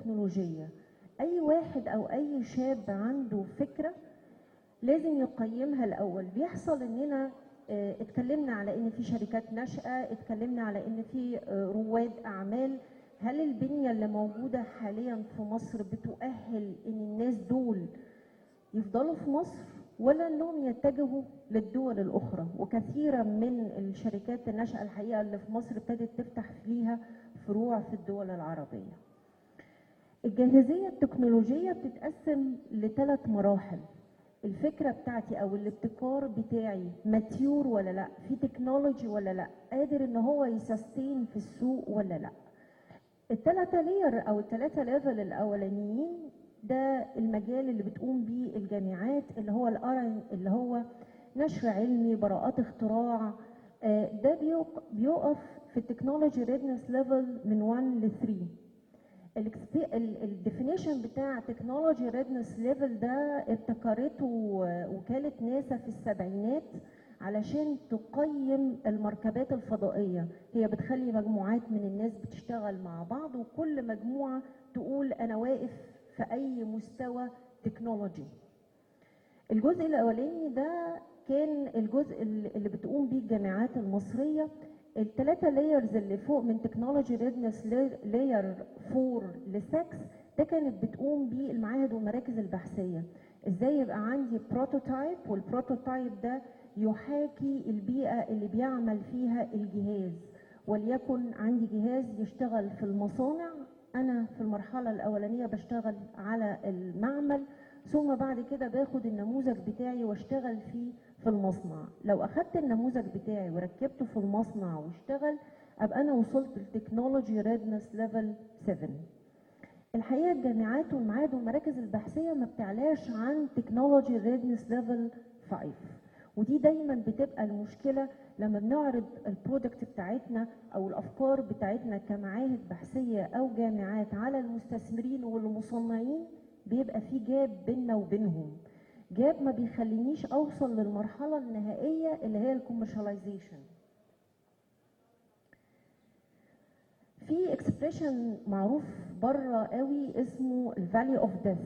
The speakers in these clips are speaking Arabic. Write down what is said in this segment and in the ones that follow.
التكنولوجية، أي واحد أو أي شاب عنده فكرة لازم يقيمها الأول. بيحصل إننا اتكلمنا على إن في شركات ناشئة، اتكلمنا على إن في رواد أعمال. هل البنية اللي موجودة حاليا في مصر بتؤهل إن الناس دول يفضلوا في مصر، ولا انهم يتجهوا للدول الاخرى؟ وكثيرا من الشركات الناشئه الحقيقه اللي في مصر ابتدت تفتح فيها فروع في الدول العربيه. الجاهزيه التكنولوجيه بتتقسم ل3 مراحل. الفكره بتاعتي او الابتكار بتاعي ماتيور ولا لا، في تكنولوجي ولا لا، قادر ان هو يسستين في السوق ولا لا. ال3 لير او ال3 ليفل الاولانيين ده المجال اللي بتقوم بيه الجامعات، اللي هو اللي هو نشر علمي، براءات اختراع. ده بيقف في التكنولوجي ريدنس ليفل من 1 ل 3. الديفينيشن بتاع تكنولوجي ريدنس ليفل ده ابتكرته وكالة ناسا في السبعينات علشان تقيم المركبات الفضائية. هي بتخلي مجموعات من الناس بتشتغل مع بعض، وكل مجموعة تقول أنا واقف في أي مستوى تكنولوجي. الجزء الأولاني ده كان الجزء اللي بتقوم بيه الجامعات المصرية. ال3 لايرز اللي فوق من تكنولوجي ريدنس لاير 4 ل 6 ده كانت بتقوم بيه المعاهد والمراكز البحثية. ازاي يبقى عندي بروتوتايب، والبروتوتايب ده يحاكي البيئة اللي بيعمل فيها الجهاز. وليكن عندي جهاز يشتغل في المصانع، أنا في المرحلة الأولانية بشتغل على المعمل، ثم بعد كده باخد النموذج بتاعي واشتغل فيه في المصنع. لو أخدت النموذج بتاعي وركبته في المصنع واشتغل، أبقى أنا وصلت لتكنولوجي ريدنس ليفل 7. الحقيقة الجامعات والمعاهد والمراكز البحثية ما بتعلاش عن تكنولوجي ريدنس ليفل 5، ودي دايما بتبقى المشكلة لما بنعرض البرودكت بتاعتنا او الافكار بتاعتنا كمعاهد بحثية او جامعات على المستثمرين والمصنعين. بيبقى في جاب بيننا وبينهم، جاب ما بيخلينيش اوصل للمرحلة النهائية اللي هي الكوميرشاليزيشن. في اكسبريشن معروف بره قوي اسمه الفاليو اوف ديث.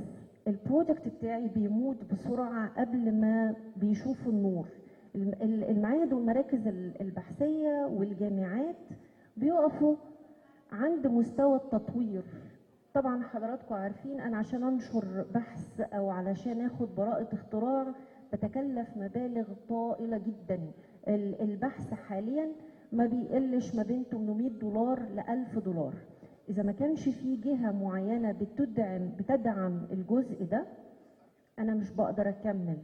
البرودكت بتاعي بيموت بسرعه قبل ما بيشوف النور. المعاهد والمراكز البحثيه والجامعات بيقفوا عند مستوى التطوير. طبعا حضراتكم عارفين انا عشان انشر بحث او علشان اخد براءه اختراع بتكلف مبالغ طائله جدا. البحث حاليا ما بيقلش ما بين $800 ل $1000. إذا ما كانش في جهة معينة بتدعم الجزء ده أنا مش بقدر أكمل.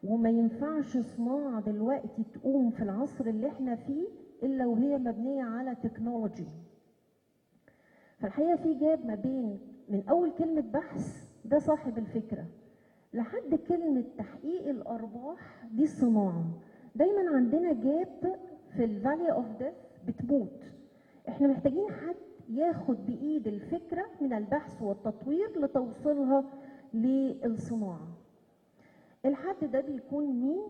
وما ينفعش صناعة دلوقتي تقوم في العصر اللي احنا فيه إلا وهي مبنية على تكنولوجي. فالحقيقة في جاب ما بين من أول كلمة بحث ده صاحب الفكرة لحد كلمة تحقيق الأرباح دي الصناعة. دايما عندنا جاب في الفاليو اوف ديث بتموت. احنا محتاجين حد ياخد بايد الفكره من البحث والتطوير لتوصيلها للصناعه. الحد ده بيكون مين؟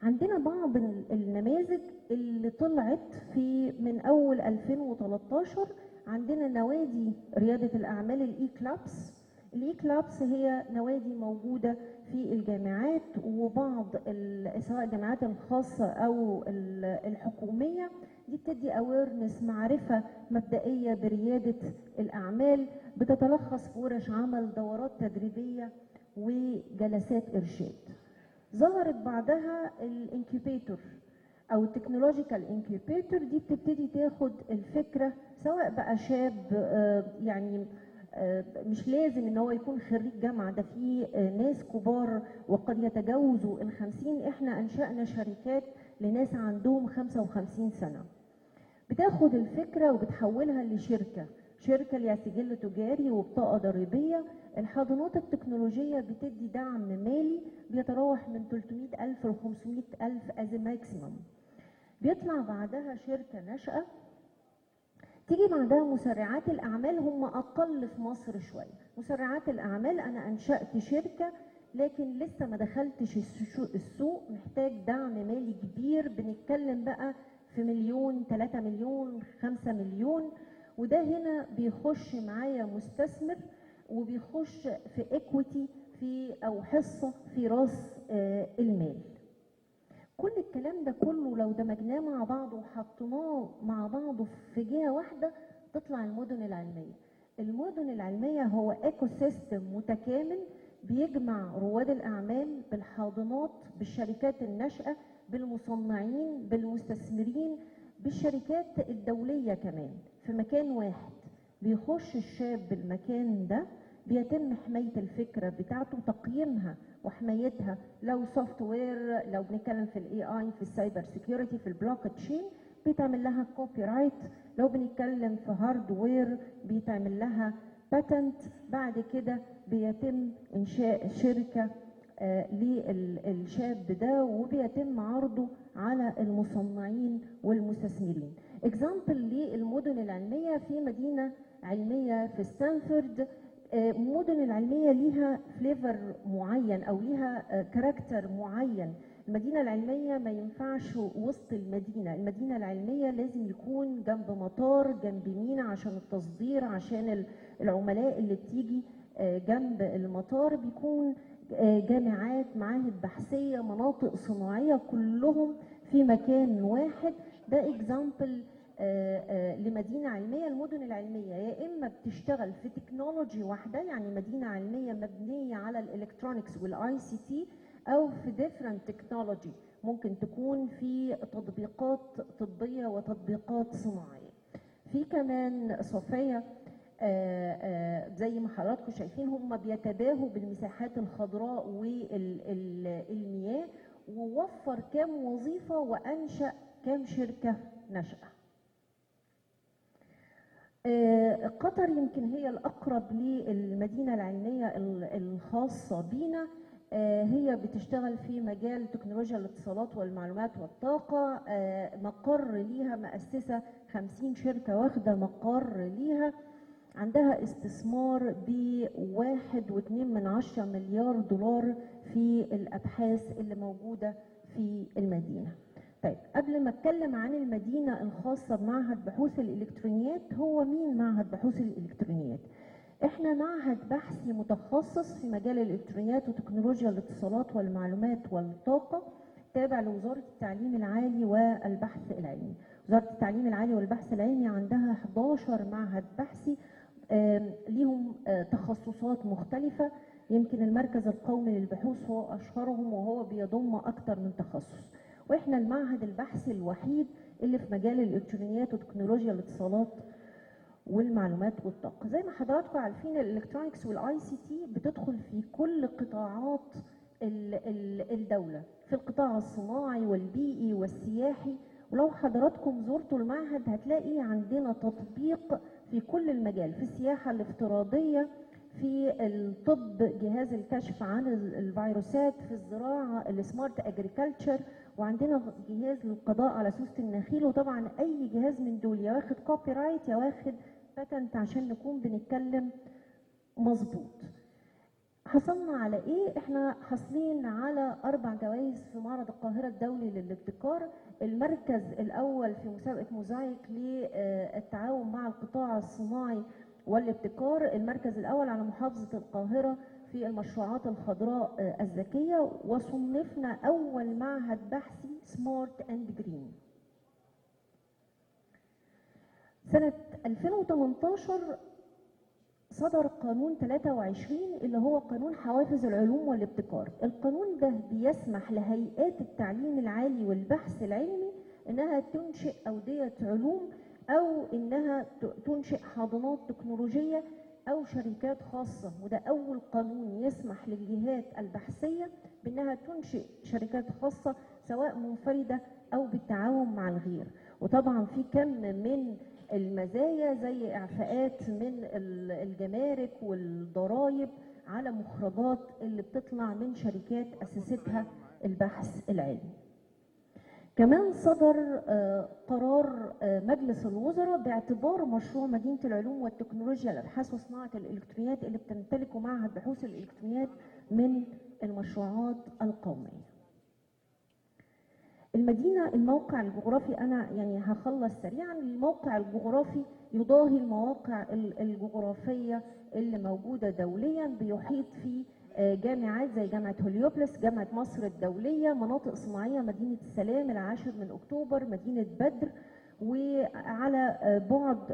عندنا بعض النماذج اللي طلعت في من اول 2013. عندنا نوادي رياده الاعمال الاي كلابس. الاي كلابس هي نوادي موجوده في الجامعات وبعض سواء الجامعات الخاصه او الحكوميه. دي بتدي اويرنس، معرفه مبدئيه برياده الاعمال، بتتلخص في ورش عمل، دورات تدريبيه، وجلسات ارشاد. ظهرت بعدها الانكيوبيتور او التكنولوجيكال انكيوبيتور. دي بتبتدي تاخد الفكره سواء بقى شاب يعني مش لازم ان هو يكون خريج جامعه، ده في ناس كبار وقد يتجاوزوا ال50. احنا انشأنا شركات لناس عندهم 55 سنه. بتاخد الفكره وبتحولها لشركه ليها سجل تجاري وبطاقه ضريبيه. الحاضنات التكنولوجيه بتدي دعم مالي بيتراوح من 300,000 ل 500,000 از ماكسيمم. بيطلع بعدها شركه ناشئه. تيجي بعدها مسرعات الاعمال، هم اقل في مصر شويه. مسرعات الاعمال انا انشأت شركه لكن لسه ما دخلتش السوق، محتاج دعم مالي كبير. بنتكلم بقى في مليون، 3 مليون، 5 مليون. وده هنا بيخش معايا مستثمر وبيخش في ايكويتي في او حصه في راس المال. كل الكلام ده كله لو دمجناه مع بعض وحطيناه مع بعض في جهه واحده تطلع المدن العلميه. المدن العلميه هو ايكو سيستم متكامل بيجمع رواد الاعمال بالحاضنات بالشركات الناشئه بالمصنعين بالمستثمرين بالشركات الدوليه كمان في مكان واحد. بيخش الشاب المكان ده بيتم حمايه الفكره بتاعته تقييمها وحمايتها، لو سوفت وير، لو بنتكلم في الاي اي في السايبر سيكيورتي في البلوك تشين بيتعمل لها كوبي رايت، لو بنتكلم في هاردوير بيتعمل لها باتنت. بعد كده بيتم انشاء شركه للشاب ده وبيتم عرضه على المصنعين والمستثمرين. اكزامبل للمدن العلميه في مدينه علميه في ستانفورد. المدن العلميه ليها فليفر معين او ليها كاركتر معين. المدينه العلميه ما ينفعش وسط المدينه، المدينه العلميه لازم يكون جنب مطار، جنب ميناء عشان التصدير، عشان العملاء اللي بتيجي جنب المطار، بيكون جامعات، معاهد بحثيه، مناطق صناعيه، كلهم في مكان واحد. ده اكزامبل لمدينه علميه. المدن العلميه يا اما بتشتغل في تكنولوجي واحده، يعني مدينه علميه مبنيه على الالكترونكس والاي سي تي، او في ديفرنت تكنولوجي، ممكن تكون في تطبيقات طبيه وتطبيقات صناعيه. في كمان صوفيا زي ما حضراتكم شايفين هم بيتباهوا بالمساحات الخضراء والمياه، ووفر كام وظيفه وانشا كام شركه ناشئه. قطر يمكن هي الأقرب للمدينة العلمية الخاصة بينا. هي بتشتغل في مجال تكنولوجيا الاتصالات والمعلومات والطاقة. مقر ليها مؤسسة 50 شركة واخدة مقر ليها. عندها استثمار ب1.2 مليار دولار في الأبحاث اللي موجودة في المدينة. طيب قبل ما اتكلم عن المدينه الخاصه بمعهد بحوث الالكترونيات، هو مين معهد بحوث الالكترونيات؟ احنا معهد بحثي متخصص في مجال الالكترونيات وتكنولوجيا الاتصالات والمعلومات والطاقه، تابع لوزاره التعليم العالي والبحث العلمي. وزاره التعليم العالي والبحث العلمي عندها 11 معهد بحثي ليهم تخصصات مختلفه. يمكن المركز القومي للبحوث هو اشهرهم وهو بيضم اكثر من تخصص. واحنا المعهد البحثي الوحيد اللي في مجال الالكترونيات وتكنولوجيا الاتصالات والمعلومات والطاقه. زي ما حضراتكم عارفين الالكترونكس والاي سي تي بتدخل في كل قطاعات الدوله، في القطاع الصناعي والبيئي والسياحي. ولو حضراتكم زرتوا المعهد هتلاقي عندنا تطبيق في كل المجال، في السياحه الافتراضيه، في الطب جهاز الكشف عن الفيروسات، في الزراعه السمارت اجريكلتشر، وعندنا جهاز للقضاء على سوسة النخيل. وطبعا اي جهاز من دول يا واخد كوبي رايت يا واخد باتنت عشان نكون بنتكلم مظبوط. حصلنا على ايه؟ احنا حاصلين على 4 جوائز في معرض القاهرة الدولي للابتكار. المركز الاول في مسابقة موزايك للتعاون مع القطاع الصناعي والابتكار، المركز الاول على محافظة القاهرة في المشروعات الخضراء الذكية، وصنفنا أول معهد بحثي سمارت اند جرين. سنة 2018 صدر قانون 23 اللي هو قانون حوافز العلوم والابتكار. القانون ده بيسمح لهيئات التعليم العالي والبحث العلمي انها تنشئ أودية علوم او انها تنشئ حاضنات تكنولوجية او شركات خاصة. وده اول قانون يسمح للجهات البحثية بانها تنشئ شركات خاصة سواء منفردة او بالتعاون مع الغير. وطبعا في كم من المزايا زي اعفاءات من الجمارك والضرائب على مخرجات اللي بتطلع من شركات اسستها البحث العلمي. كمان صدر قرار مجلس الوزراء باعتبار مشروع مدينة العلوم والتكنولوجيا الأبحاث وصناعة الإلكترونيات اللي بتمتلكه معهد بحوث الإلكترونيات من المشروعات القومية. المدينة الموقع الجغرافي، أنا يعني هخلص سريعا. الموقع الجغرافي يضاهي المواقع الجغرافية اللي موجودة دوليا، بيحيط فيه جامعات زي جامعة هوليوبلس، جامعة مصر الدولية، مناطق صناعية، مدينة السلام، العاشر من أكتوبر، مدينة بدر، وعلى بعد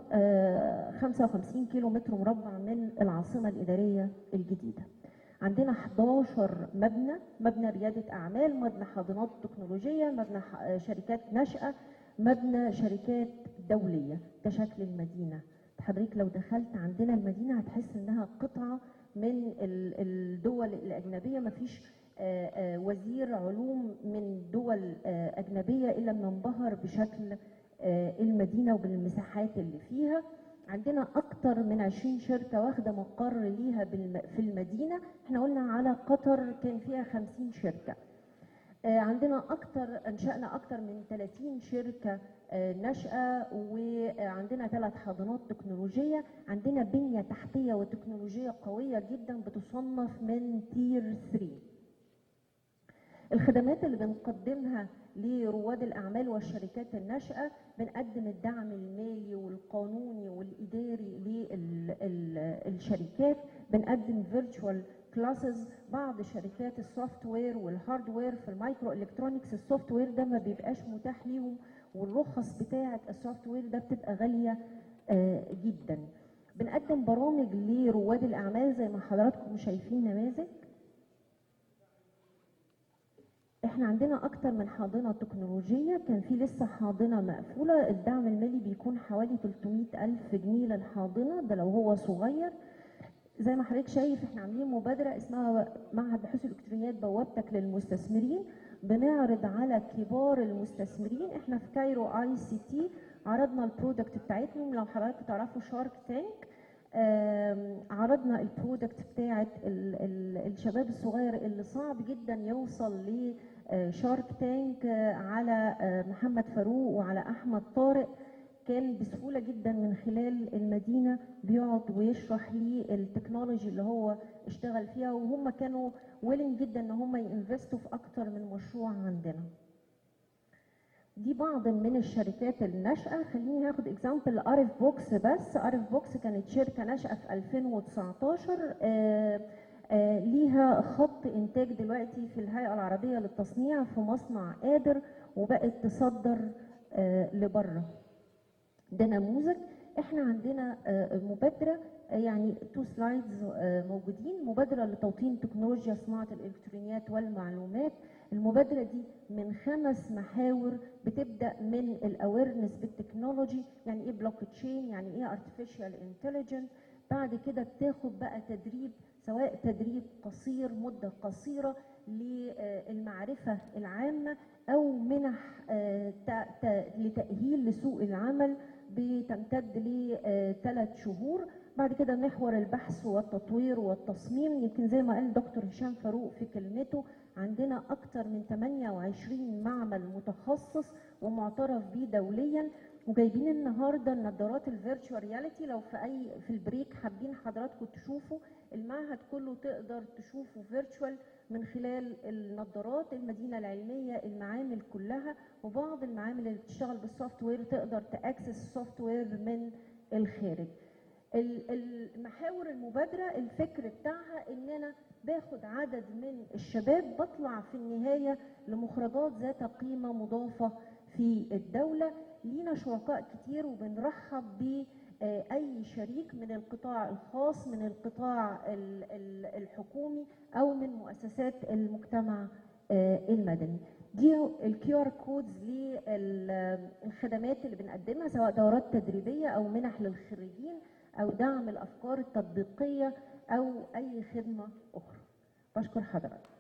55 كيلو متر مربع من العاصمة الإدارية الجديدة. عندنا 11 مبنى ريادة أعمال، مبنى حاضنات تكنولوجية، مبنى شركات ناشئة، مبنى شركات دولية. ده شكل المدينة. حضرتك لو دخلت عندنا المدينة هتحس إنها قطعة من الدول الأجنبية. مفيش وزير علوم من دول أجنبية إلا لما انبهر بشكل المدينة وبالمساحات اللي فيها. عندنا أكتر من 20 شركة واخدة مقر ليها في المدينة. احنا قلنا على قطر كان فيها 50 شركة. عندنا أنشأنا أكتر من 30 شركة ناشئة، وعندنا 3 حاضنات تكنولوجية. عندنا بنية تحتية وتكنولوجية قوية جدا بتصنف من تير 3. الخدمات اللي بنقدمها لرواد الأعمال والشركات الناشئة: بنقدم الدعم المالي والقانوني والإداري للشركات، بنقدم فيرتشوال كلاسز. بعض شركات السوفت وير والهاردوير في المايكرو الكترونكس، السوفت وير ده ما بيبقاش متاح ليهم، والرخص بتاعة السوفت وير ده بتبقى غالية جدا. بنقدم برامج لرواد الأعمال زي ما حضراتكم شايفين نماذج. احنا عندنا اكتر من حاضنة تكنولوجية. كان في لسه حاضنة مقفولة، الدعم المالي بيكون حوالي 300,000 جنيه للحاضنة، ده لو هو صغير. زي ما حضرتك شايف احنا عاملين مبادرة اسمها معهد بحوث الالكترونيات بوابتك للمستثمرين. بنعرض على كبار المستثمرين. احنا في كايرو ICT عرضنا البرودكت بتاعتهم. لو حضراتكم تعرفوا شارك تانك، عرضنا البرودكت بتاعت الشباب الصغير اللي صعب جدا يوصل لشارك تانك، على محمد فاروق وعلى احمد طارق. كان بسهوله جدا من خلال المدينه بيقعد ويشرح لي التكنولوجي اللي هو اشتغل فيها، وهم كانوا ويلنج جدا ان هم ينفستوا في اكتر من مشروع عندنا. دي بعض من الشركات الناشئه. خليني هاخد اكزامبل ارف بوكس بس. ارف بوكس كانت شركه ناشئه في 2019، ليها خط انتاج دلوقتي في الهيئه العربيه للتصنيع في مصنع قادر، وبقت تصدر لبره. ده نموذج. احنا عندنا مبادره، يعني 2 سلايدز موجودين، مبادره لتوطين تكنولوجيا صناعه الالكترونيات والمعلومات. المبادره دي من 5 محاور، بتبدا من الاويرنس بالتكنولوجي، يعني ايه بلوك تشين، يعني ايه ارتفيشال انتليجنس. بعد كده بتاخد بقى تدريب، سواء تدريب قصير مده قصيره للمعرفه العامه، او منح لتاهيل لسوق العمل بتمتد ل3 شهور. بعد كده محور البحث والتطوير والتصميم. يمكن زي ما قال دكتور هشام فاروق في كلمته، عندنا اكتر من 28 معمل متخصص ومعترف بيه دوليا. وجايبين النهارده النظارات الفيرتشوال رياليتي، لو في البريك حابين حضراتكم تشوفوا المعهد كله، تقدر تشوفه فيرتشوال من خلال النظارات. المدينه العلميه، المعامل كلها، وبعض المعامل اللي بتشتغل بالسوفت وير تقدر تاكسس السوفت وير من الخارج. المحاور المبادره، الفكر بتاعها ان انا باخد عدد من الشباب، بطلع في النهايه لمخرجات ذات قيمه مضافه في الدوله. لينا شركاء كتير، وبنرحب بأي شريك من القطاع الخاص، من القطاع الحكومي، او من مؤسسات المجتمع المدني. دي الكيو ار كودز للخدمات اللي بنقدمها، سواء دورات تدريبيه او منح للخريجين او دعم الافكار التطبيقيه او اي خدمه اخرى. بشكر حضرتك.